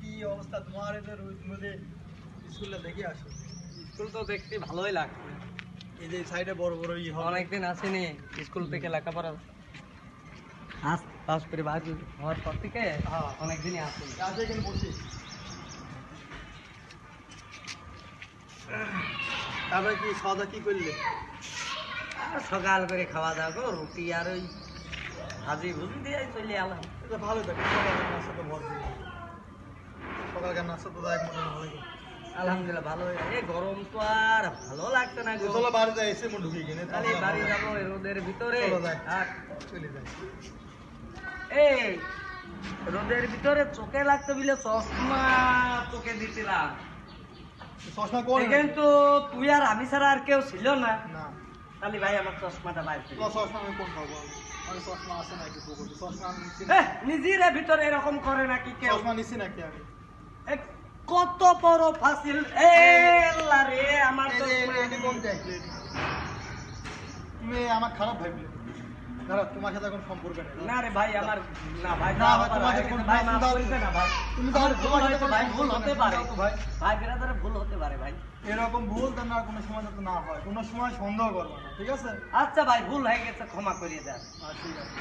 কি অবস্থা তোমার? এদের মধ্যে স্কুলটা দেখে আসো। স্কুল তো দেখতে ভালোই লাগছে। এই যে সাইডে বড় বড় অনেকদিন আসেনি স্কুল থেকে লেখাপড়া আজ পাস করে বাদ হওয়ার পর থেকে অনেকদিনই আসেনি। আসে এখানে বসি। তারপরে কি খাওয়া কি করলে? আর সকাল করে খাওয়া দাওয়া গো, রুটি আর ওই ভাজি ভুজি দিয়ে চলে এলাম। এটা ভালো থাকে, সকালকার নাস্তা তো ভর দিয়ে। সকালকার নাস্তা তো এক মনে ভালো। আলহামদুলিল্লাহ ভালো। এই গরম তো আর ভালো লাগছে না গো। চলো বাড়ি যাই, এসে মন ঢুকিয়ে গেলে তাহলে বাড়ি যাবো এই রোদের ভিতরে। আর চলে যাই। এই রোদের ভিতরে চোখে লাগতে বলে চশমা চোখে দিছিলাম, চশমা কোন? কিন্তু তুই আর আমি ছাড়া আর কেউ ছিল না। না, তাহলে ভাই আমার চশমাটা বাইর করে চশমা আমি কোন পাবো? আমি চশমা আছে নাকি পকেটে? চশমা আমি নিচ্ছি না। নিজের ভিতরে এরকম করে নাকি কেউ? চশমা নিচ্ছি নাকি আমি? কত বড় ফাসিল রে আমার তুমি আমার খারাপ ভাবলে। দাঁড়া, তোমার সাথে এখন সম্পর্ক নেই। না রে ভাই, আমার না ভাই, না ভাই, তোমার সাথে কোনো ভাই মাফ সম্পর্ক করবে না ভাই। তুমি তাহলে তোমার সাথে ভাই ভুল কোনো হতে সম্পর্ক পারে নেই। ভাই ভাই বেরাদারে ভুল হতে পারে ভাই। এরকম ভুল তো না, কোনো সময় যাতে না হয়, কোনো সময় সন্দেহ করবে না, ঠিক আছে? আচ্ছা ভাই, ভুল হয়ে গেছে, ক্ষমা করিয়ে দেন। ঠিক আছে।